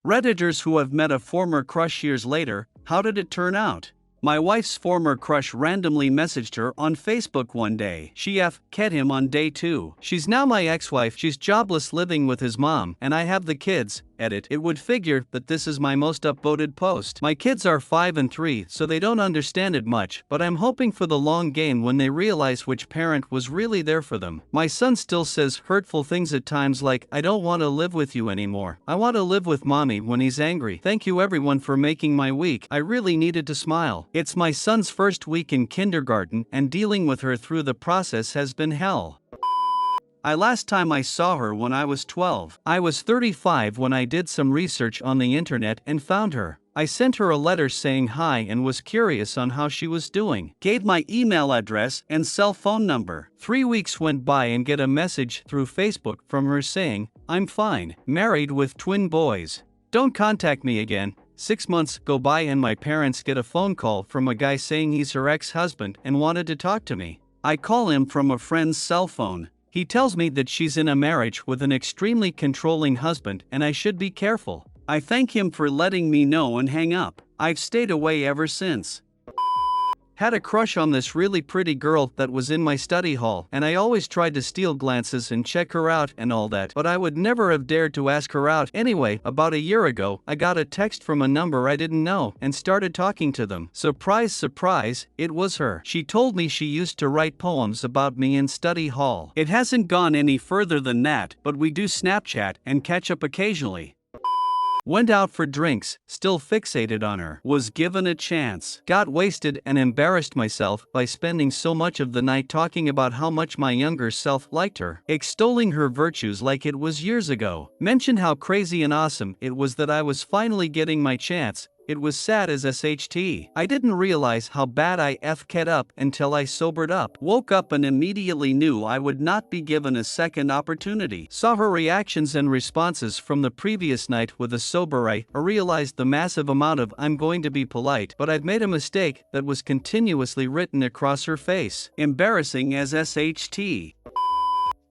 Redditors who have met a former crush years later, how did it turn out? My wife's former crush randomly messaged her on Facebook one day. She ket him on day 2. She's now my ex-wife, she's jobless living with his mom, and I have the kids. Edit. It would figure that this is my most upvoted post. My kids are 5 and 3, so they don't understand it much, but I'm hoping for the long game when they realize which parent was really there for them. My son still says hurtful things at times like, I don't want to live with you anymore. I want to live with mommy when he's angry. Thank you everyone for making my week. I really needed to smile. It's my son's first week in kindergarten and dealing with her through the process has been hell. Last time I saw her when I was 12. I was 35 when I did some research on the internet and found her. I sent her a letter saying hi and was curious on how she was doing. Gave my email address and cell phone number. 3 weeks went by and get a message through Facebook from her saying, I'm fine, married with twin boys. Don't contact me again. 6 months go by and my parents get a phone call from a guy saying he's her ex-husband and wanted to talk to me. I call him from a friend's cell phone. He tells me that she's in a marriage with an extremely controlling husband and I should be careful. I thank him for letting me know and hang up. I've stayed away ever since. Had a crush on this really pretty girl that was in my study hall, and I always tried to steal glances and check her out and all that, but I would never have dared to ask her out. Anyway, about a year ago, I got a text from a number I didn't know and started talking to them. Surprise, surprise, it was her. She told me she used to write poems about me in study hall. It hasn't gone any further than that, but we do Snapchat and catch up occasionally. Went out for drinks, still fixated on her. Was given a chance. Got wasted and embarrassed myself by spending so much of the night talking about how much my younger self liked her. Extolling her virtues like it was years ago. Mentioned how crazy and awesome it was that I was finally getting my chance. It was sad as SHT. I didn't realize how bad I ket up until I sobered up. Woke up and immediately knew I would not be given a second opportunity. Saw her reactions and responses from the previous night with a sober eye. I realized the massive amount of I'm going to be polite, but I'd made a mistake that was continuously written across her face. Embarrassing as SHT.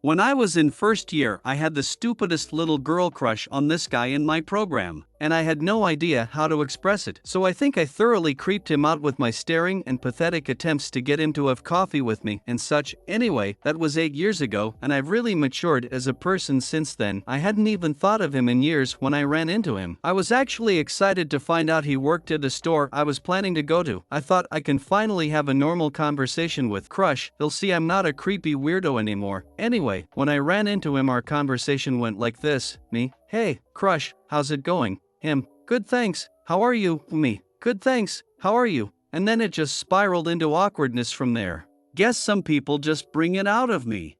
When I was in first year, I had the stupidest little girl crush on this guy in my program, and I had no idea how to express it. So I think I thoroughly creeped him out with my staring and pathetic attempts to get him to have coffee with me and such. Anyway, that was 8 years ago, and I've really matured as a person since then. I hadn't even thought of him in years when I ran into him. I was actually excited to find out he worked at a store I was planning to go to. I thought I can finally have a normal conversation with crush. They'll see I'm not a creepy weirdo anymore. Anyway, when I ran into him, our conversation went like this. Me, hey, crush, how's it going? Him, good thanks, how are you? Me, good thanks, how are you? And then it just spiraled into awkwardness from there. Guess some people just bring it out of me.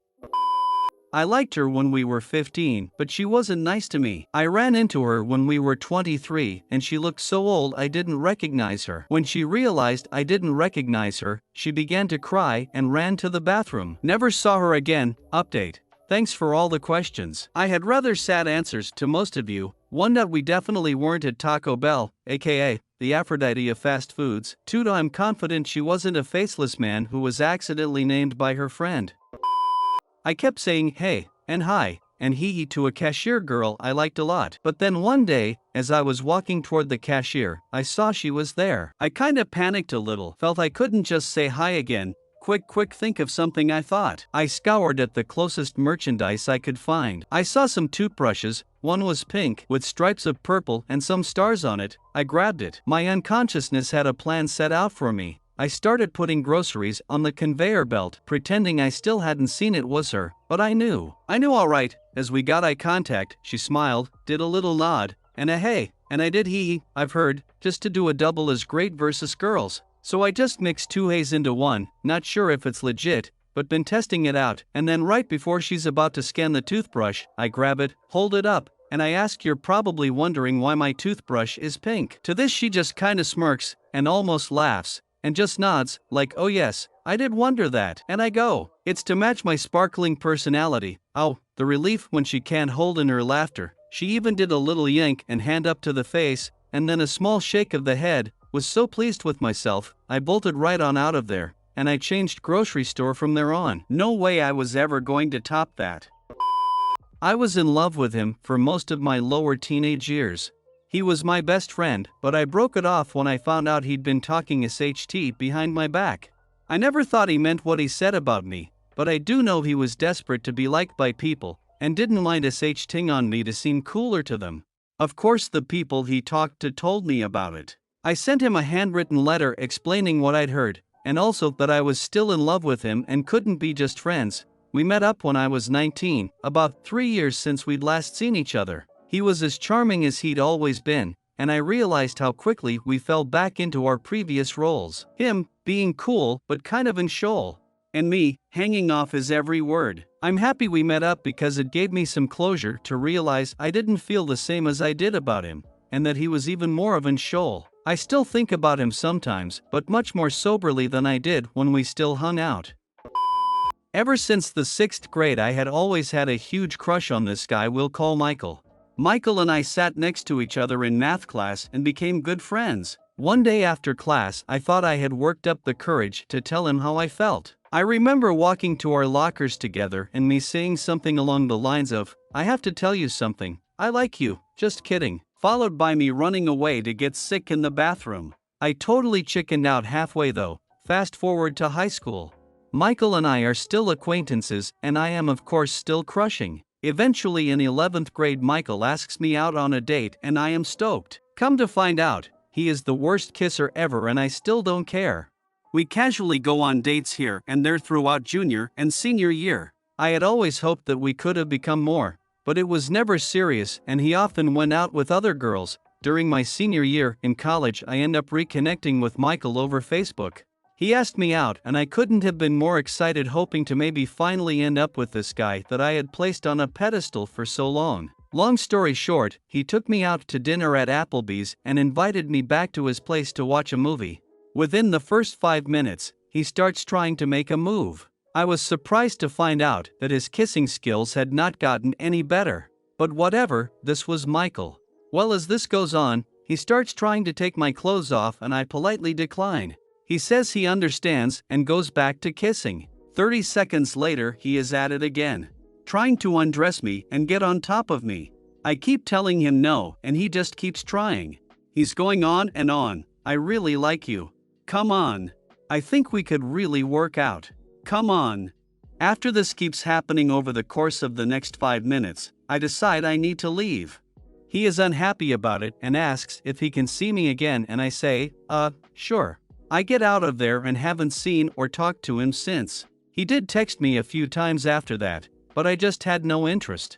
I liked her when we were 15, but she wasn't nice to me. I ran into her when we were 23, and she looked so old I didn't recognize her. When she realized I didn't recognize her, she began to cry and ran to the bathroom. Never saw her again. Update. Thanks for all the questions. I had rather sad answers to most of you. 1. That we definitely weren't at Taco Bell, aka the Aphrodite of fast foods. 2. I'm confident she wasn't a faceless man who was accidentally named by her friend. I kept saying hey and hi and hee to a cashier girl I liked a lot. But then one day, as I was walking toward the cashier, I saw she was there. I kinda panicked a little, felt I couldn't just say hi again. Quick, think of something I thought. I scoured at the closest merchandise I could find. I saw some toothbrushes, one was pink with stripes of purple and some stars on it. I grabbed it. My unconsciousness had a plan set out for me. I started putting groceries on the conveyor belt, pretending I still hadn't seen it was her, but I knew alright. As we got eye contact, she smiled, did a little nod, and a hey, and I did hee, I've heard, just to do a double is great versus girls. So I just mixed 2 hays into one, not sure if it's legit, but been testing it out, and then right before she's about to scan the toothbrush, I grab it, hold it up, and I ask you're probably wondering why my toothbrush is pink. To this she just kinda smirks, and almost laughs, and just nods, like oh yes, I did wonder that, and I go, it's to match my sparkling personality. Oh, the relief when she can't hold in her laughter. She even did a little yank and hand up to the face, and then a small shake of the head. Was so pleased with myself, I bolted right on out of there, and I changed grocery store from there on. No way I was ever going to top that. I was in love with him for most of my lower teenage years. He was my best friend, but I broke it off when I found out he'd been talking SHT behind my back. I never thought he meant what he said about me, but I do know he was desperate to be liked by people, and didn't mind SHTing on me to seem cooler to them. Of course the people he talked to told me about it. I sent him a handwritten letter explaining what I'd heard, and also that I was still in love with him and couldn't be just friends. We met up when I was 19, about 3 years since we'd last seen each other. He was as charming as he'd always been, and I realized how quickly we fell back into our previous roles. Him, being cool but kind of in shoal, and me, hanging off his every word. I'm happy we met up because it gave me some closure to realize I didn't feel the same as I did about him, and that he was even more of in shoal. I still think about him sometimes, but much more soberly than I did when we still hung out. Ever since the 6th grade I had always had a huge crush on this guy we'll call Michael. Michael and I sat next to each other in math class and became good friends. One day after class I thought I had worked up the courage to tell him how I felt. I remember walking to our lockers together and me saying something along the lines of, "I have to tell you something, I like you, just kidding," followed by me running away to get sick in the bathroom. I totally chickened out halfway though. Fast forward to high school. Michael and I are still acquaintances and I am of course still crushing. Eventually in 11th grade Michael asks me out on a date and I am stoked. Come to find out, he is the worst kisser ever and I still don't care. We casually go on dates here and there throughout junior and senior year. I had always hoped that we could have become more, but it was never serious and he often went out with other girls. During my senior year in college I end up reconnecting with Michael over Facebook. He asked me out and I couldn't have been more excited, hoping to maybe finally end up with this guy that I had placed on a pedestal for so long. Long story short, he took me out to dinner at Applebee's and invited me back to his place to watch a movie. Within the first 5 minutes, he starts trying to make a move. I was surprised to find out that his kissing skills had not gotten any better. But whatever, this was Michael. Well, as this goes on, he starts trying to take my clothes off and I politely decline. He says he understands and goes back to kissing. 30 seconds later he is at it again, trying to undress me and get on top of me. I keep telling him no and he just keeps trying. He's going on and on. "I really like you. Come on. I think we could really work out. Come on." After this keeps happening over the course of the next 5 minutes, I decide I need to leave. He is unhappy about it and asks if he can see me again and I say, sure. I get out of there and haven't seen or talked to him since. He did text me a few times after that, but I just had no interest.